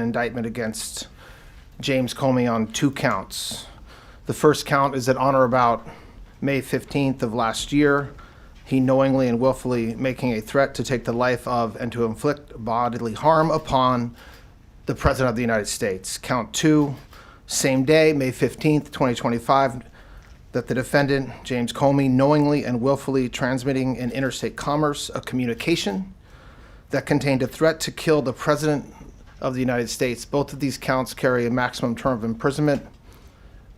indictment against James Comey on 2 counts. The first count is that on or about May 15th of last year, he knowingly and willfully making a threat to take the life of and to inflict bodily harm upon the President of the United States. Count 2, same day, May 15th, 2025, that the defendant, James Comey, knowingly and willfully transmitting in interstate commerce a communication that contained a threat to kill the President of the United States. Both of these counts carry a maximum term of imprisonment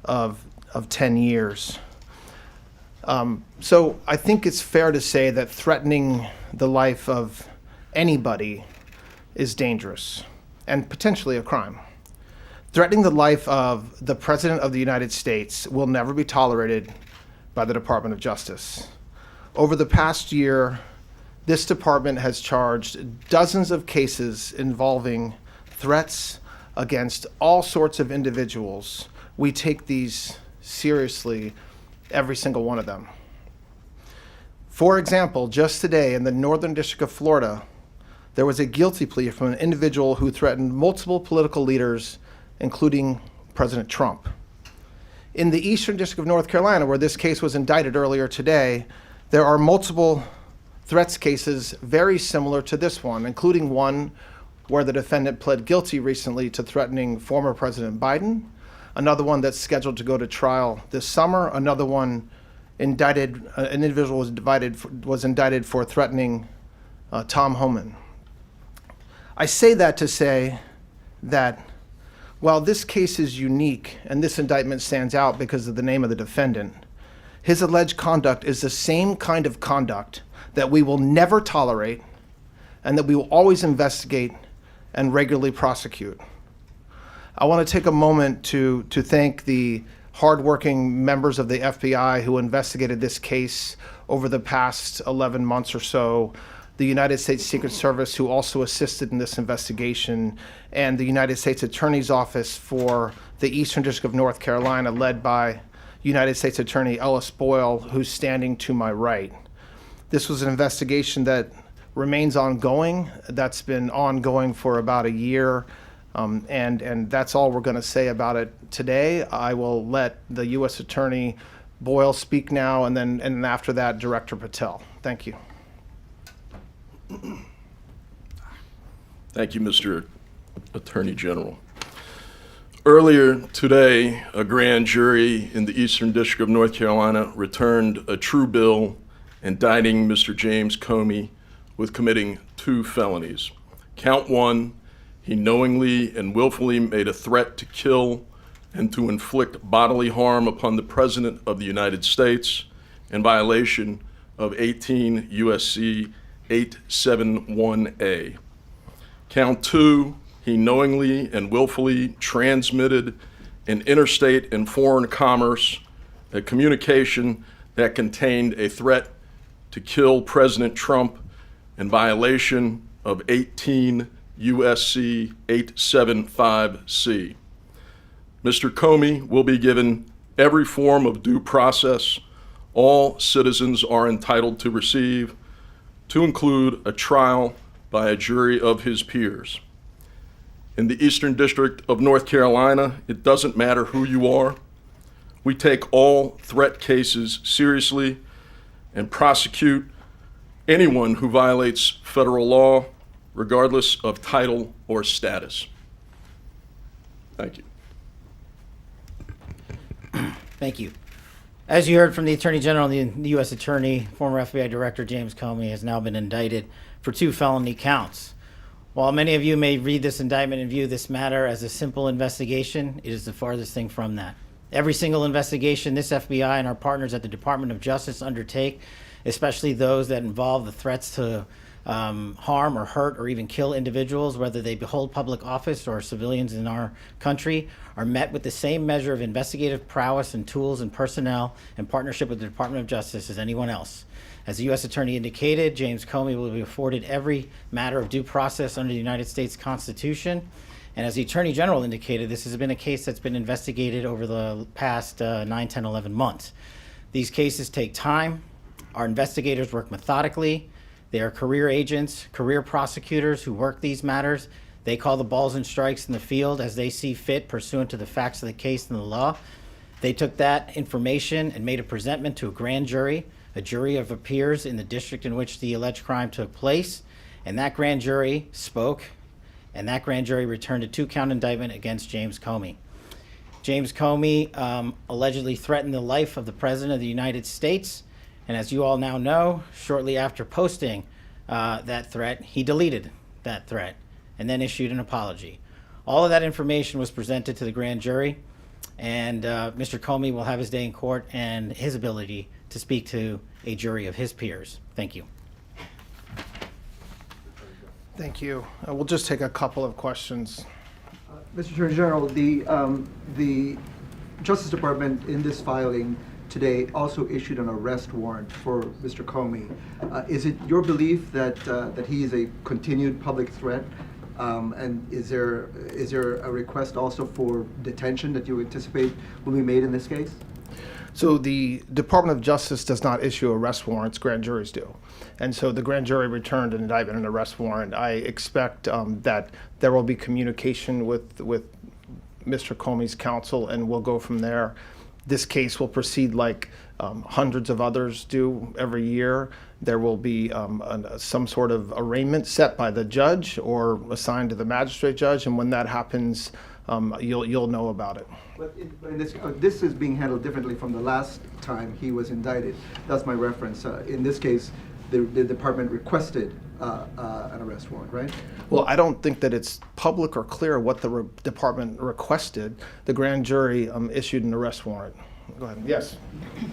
of 10 years. So I think it's fair to say that threatening the life of anybody is dangerous and potentially a crime. Threatening the life of the President of the United States will never be tolerated by the Department of Justice. Over the past year, this department has charged dozens of cases involving threats against all sorts of individuals. We take these seriously, every single one of them. For example, just today in the Northern District of Florida, there was a guilty plea from an individual who threatened multiple political leaders, including President Trump. In the Eastern District of North Carolina, where this case was indicted earlier today, there are multiple threats cases very similar to this one, including one where the defendant pled guilty recently to threatening former President Biden, another one that's scheduled to go to trial this summer, another one indicted, an individual was indicted for threatening Tom Homan. I say that to say that while this case is unique and this indictment stands out because of the name of the defendant, his alleged conduct is the same kind of conduct that we will never tolerate and that we will always investigate and regularly prosecute. I want to take a moment to thank the hardworking members of the FBI who investigated this case over the past 11 months or so, the United States Secret Service who also assisted in this investigation, and the United States Attorney's Office for the Eastern District of North Carolina, led by United States Attorney Ellis Boyle, who's standing to my right. This was an investigation that remains ongoing. That's been ongoing for about a year, and that's all we're going to say about it today. I will let the U.S. Attorney Boyle speak now, and then after that, Director Patel. Thank you. Thank you, Mr. Attorney General. Earlier today, a grand jury in the Eastern District of North Carolina returned a true bill indicting Mr. James Comey with committing 2 felonies. Count 1, he knowingly and willfully made a threat to kill and to inflict bodily harm upon the President of the United States in violation of 18 U.S.C. 871A. Count 2, he knowingly and willfully transmitted in interstate and foreign commerce a communication that contained a threat to kill President Trump in violation of 18 U.S.C. 875C. Mr. Comey will be given every form of due process all citizens are entitled to receive, to include a trial by a jury of his peers. In the Eastern District of North Carolina, it doesn't matter who you are. We take all threat cases seriously and prosecute anyone who violates federal law, regardless of title or status. Thank you. Thank you. As you heard from the Attorney General, the U.S. Attorney, former FBI Director James Comey has now been indicted for 2 felony counts. While many of you may read this indictment and view this matter as a simple investigation, it is the farthest thing from that. Every single investigation this FBI and our partners at the Department of Justice undertake, especially those that involve the threats to harm or hurt or even kill individuals, whether they hold public office or civilians in our country, are met with the same measure of investigative prowess and tools and personnel in partnership with the Department of Justice as anyone else. As the U.S. Attorney indicated, James Comey will be afforded every matter of due process under the United States Constitution. And as the Attorney General indicated, this has been a case that's been investigated over the past 9, 10, 11 months. These cases take time. Our investigators work methodically. They are career agents, career prosecutors who work these matters. They call the balls and strikes in the field as they see fit pursuant to the facts of the case and the law. They took that information and made a presentment to a grand jury, a jury of peers in the district in which the alleged crime took place, and that grand jury spoke, and that grand jury returned a 2-count indictment against James Comey. James Comey allegedly threatened the life of the President of the United States, and as you all now know, shortly after posting that threat, he deleted that threat and then issued an apology. All of that information was presented to the grand jury, and Mr. Comey will have his day in court and his ability to speak to a jury of his peers. Thank you. Thank you. We'll just take a couple of questions. Mr. Attorney General, the Justice Department in this filing today also issued an arrest warrant for Mr. Comey. Is it your belief that he is a continued public threat? And is there a request also for detention that you anticipate will be made in this case? So the Department of Justice does not issue arrest warrants, grand juries do. And so the grand jury returned an indictment and arrest warrant. I expect that there will be communication with Mr. Comey's counsel, and we'll go from there. This case will proceed like hundreds of others do every year. There will be some sort of arraignment set by the judge or assigned to the magistrate judge, and when that happens, you'll know about it. But in this is being handled differently from the last time he was indicted. That's my reference. In this case, the department requested an arrest warrant, right? Well, I don't think that it's public or clear what the department requested. The grand jury issued an arrest warrant. Go ahead. Yes.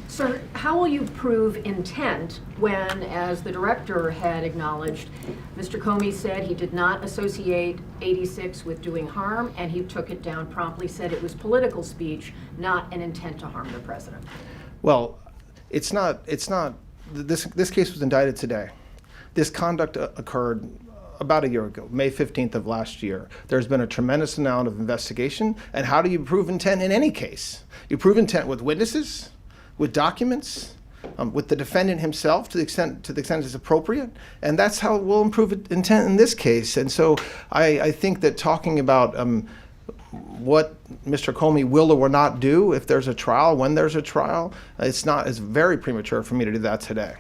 Sir, how will you prove intent when, as the director had acknowledged, Mr. Comey said he did not associate 86 with doing harm, and he took it down promptly, said it was political speech, not an intent to harm the president? Well, it's not. This case was indicted today. This conduct occurred about a year ago, May 15th of last year. There's been a tremendous amount of investigation. And how do you prove intent in any case? You prove intent with witnesses, with documents, with the defendant himself to the extent it's appropriate. And that's how we'll improve intent in this case. And so I think that talking about what Mr. Comey will or will not do if there's a trial, when there's a trial, it's very premature for me to do that today.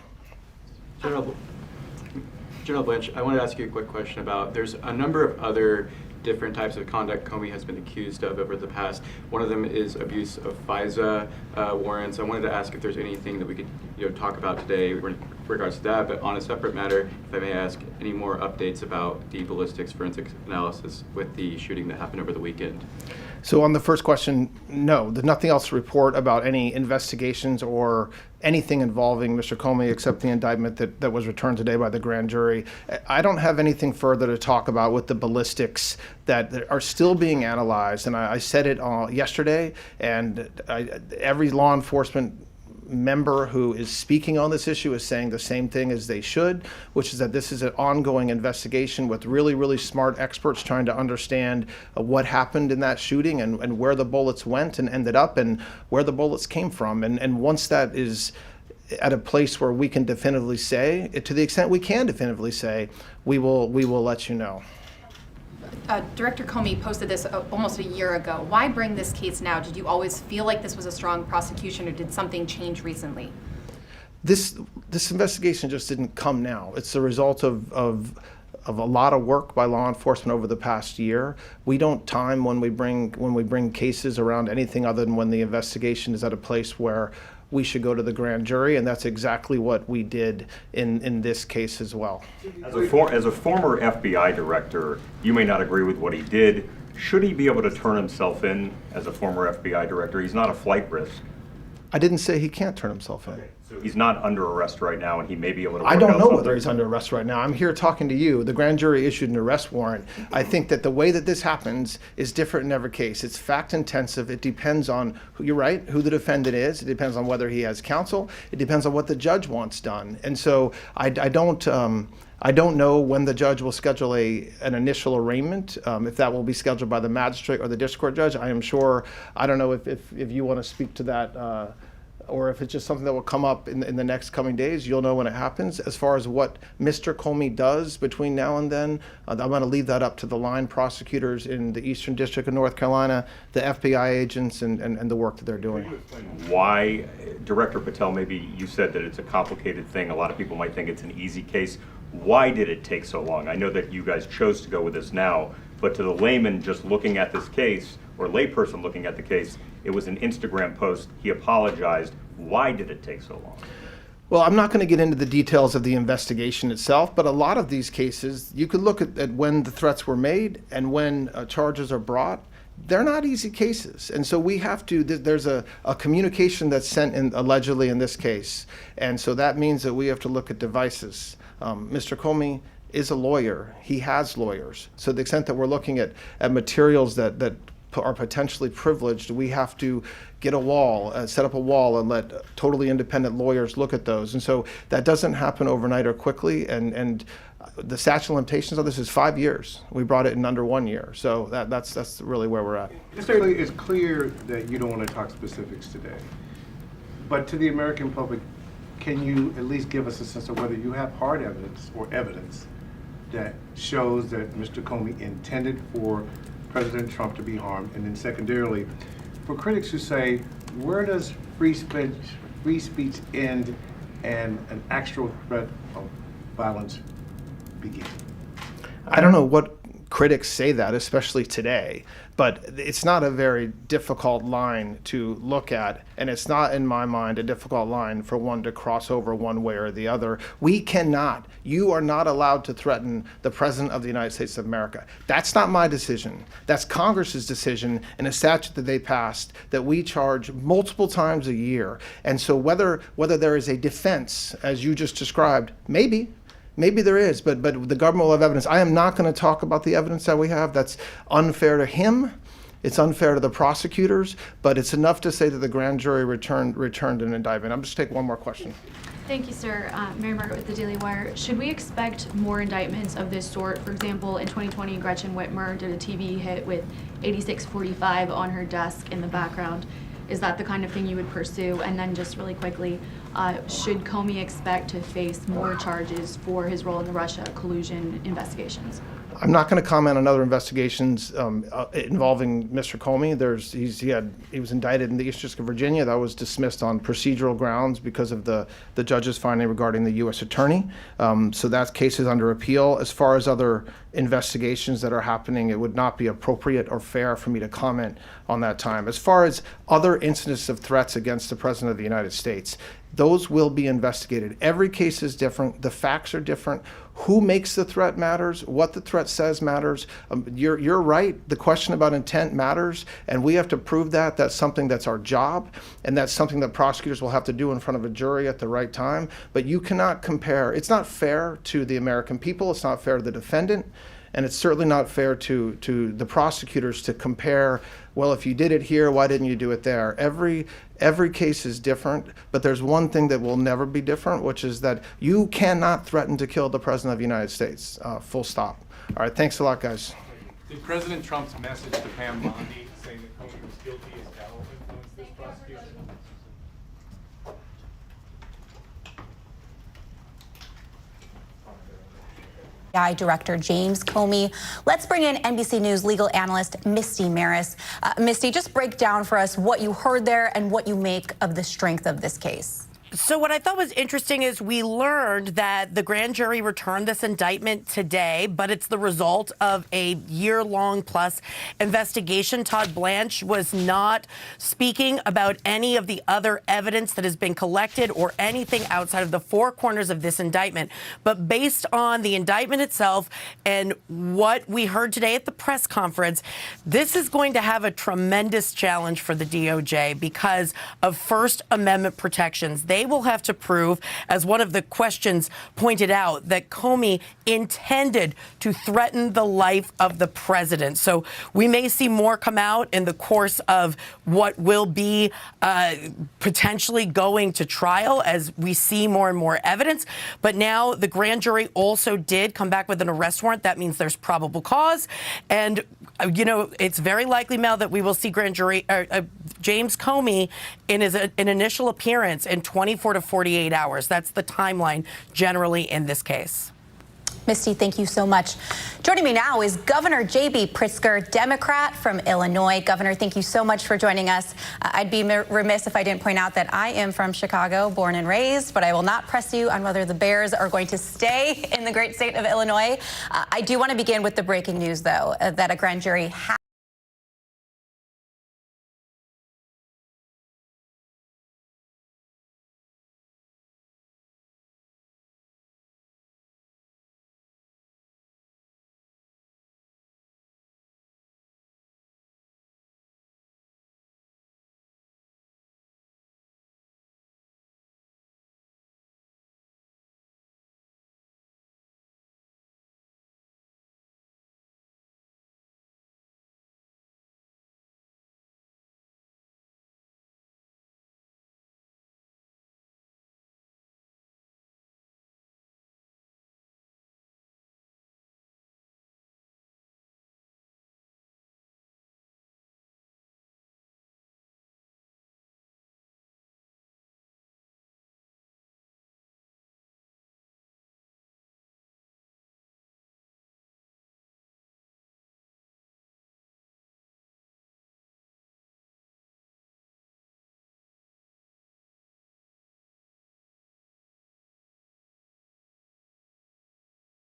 General Blanche, I wanted to ask you a quick question about, there's a number of other different types of conduct Comey has been accused of over the past. One of them is abuse of FISA warrants. I wanted to ask if there's anything that we could talk about today in regards to that, but on a separate matter, if I may ask, any more updates about the ballistics forensic analysis with the shooting that happened over the weekend? So on the first question, no, there's nothing else to report about any investigations or anything involving Mr. Comey except the indictment that was returned today by the grand jury. I don't have anything further to talk about with the ballistics that are still being analyzed. And I said it yesterday, and every law enforcement member who is speaking on this issue is saying the same thing as they should, which is that this is an ongoing investigation with really, really smart experts trying to understand what happened in that shooting and where the bullets went and ended up and where the bullets came from. And once that is at a place where we can definitively say, to the extent we can definitively say, we will let you know. Director Comey posted this almost a year ago. Why bring this case now? Did you always feel like this was a strong prosecution, or did something change recently? This investigation just didn't come now. It's the result of a lot of work by law enforcement over the past year. We don't time when we bring cases around anything other than when the investigation is at a place where we should go to the grand jury, and that's exactly what we did in this case as well. As a former FBI director, you may not agree with what he did. Should he be able to turn himself in as a former FBI director? He's not a flight risk. I didn't say he can't turn himself in. Okay. So he's not under arrest right now, and he may be able to work I don't out know something. whether he's under arrest right now. I'm here talking to you. The grand jury issued an arrest warrant. I think that the way that this happens is different in every case. It's fact intensive. It depends on you're right, who the defendant is. It depends on whether he has counsel. It depends on what the judge wants done. And so I don't know when the judge will schedule an initial arraignment, if that will be scheduled by the magistrate or the district court judge. I am sure, I don't know if you want to speak to that or if it's just something that will come up in the next coming days, you'll know when it happens. As far as what Mr. Comey does between now and then, I'm going to leave that up to the line prosecutors in the Eastern District of North Carolina, the FBI agents, and the work that they're doing. Why, Director Patel, maybe you said that it's a complicated thing. A lot of people might think it's an easy case. Why did it take so long? I know that you guys chose to go with this now, but to the layman just looking at this case, or layperson looking at the case, it was an Instagram post. He apologized. Why did it take so long? Well, I'm not going to get into the details of the investigation itself, but a lot of these cases, you could look at when the threats were made and when charges are brought. They're not easy cases. And so we have to, there's a communication that's sent in allegedly in this case. And so that means that we have to look at devices. Mr. Comey is a lawyer. He has lawyers. So the extent that we're looking at materials that are potentially privileged, we have to get a wall, set up a wall and let totally independent lawyers look at those. And so that doesn't happen overnight or quickly. And the statute of limitations on this is 5 years. We brought it in under 1 year. So that's really where we're at. It's clear that you don't want to talk specifics today. But to the American public, can you at least give us a sense of whether you have hard evidence or evidence that shows that Mr. Comey intended for President Trump to be harmed? And then secondarily, for critics who say, where does free speech end and an actual threat of violence begin? I don't know what critics say that, especially today, but it's not a very difficult line to look at, and it's not, in my mind, a difficult line for one to cross over one way or the other. We cannot, you are not allowed to threaten the President of the United States of America. That's not my decision. That's Congress's decision in a statute that they passed that we charge multiple times a year. And so whether there is a defense, as you just described, Maybe there is, but the government will have evidence. I am not going to talk about the evidence that we have. That's unfair to him. It's unfair to the prosecutors, but it's enough to say that the grand jury returned an indictment. I'm just take one more question. Thank you, sir. Mary Margaret with the Daily Wire. Should we expect more indictments of this sort? For example, in 2020, Gretchen Whitmer did a TV hit with 8645 on her desk in the background. Is that the kind of thing you would pursue? And then just really quickly, should Comey expect to face more charges for his role in the Russia collusion investigations? I'm not going to comment on other investigations involving Mr. Comey. He was indicted in the Eastern District of Virginia. That was dismissed on procedural grounds because of the judge's finding regarding the U.S. attorney. So that case is under appeal. As far as other investigations that are happening, it would not be appropriate or fair for me to comment on that time. As far as other incidents of threats against the President of the United States, those will be investigated. Every case is different. The facts are different. Who makes the threat matters. What the threat says matters. You're right. The question about intent matters, and we have to prove that. That's something that's our job, and that's something that prosecutors will have to do in front of a jury at the right time. But you cannot compare. It's not fair to the American people. It's not fair to the defendant. And it's certainly not fair to the prosecutors to compare, well, if you did it here, why didn't you do it there? Every case is different, but there's one thing that will never be different, which is that you cannot threaten to kill the President of the United States, full stop. All right, thanks a lot, guys. Did President Trump's message to Pam Bondi saying that Comey was guilty as hell influence this prosecution? Director James Comey. Let's bring in NBC News legal analyst Misty Maris. Misty, just break down for us what you heard there and what you make of the strength of this case. So what I thought was interesting is we learned that the grand jury returned this indictment today, but it's the result of a year-long plus investigation. Todd, Blanche was not speaking about any of the other evidence that has been collected or anything outside of the four corners of this indictment. But based on the indictment itself and what we heard today at the press conference, this is going to have a tremendous challenge for the DOJ because of First Amendment protections. They will have to prove, as one of the questions pointed out, that Comey intended to threaten the life of the president. So we may see more come out in the course of what will be potentially going to trial as we see more and more evidence. But now the grand jury also did come back with an arrest warrant. That means there's probable cause. And You know, it's very likely, Mel, that we will see grand jury James Comey in an initial appearance in 24 to 48 hours. That's the timeline generally in this case. Misty, thank you so much. Joining me now is Governor J.B. Pritzker, Democrat from Illinois. Governor, thank you so much for joining us. I'd be remiss if I didn't point out that I am from Chicago, born and raised, but I will not press you on whether the Bears are going to stay in the great state of Illinois. I do want to begin with the breaking news, though, that a grand jury has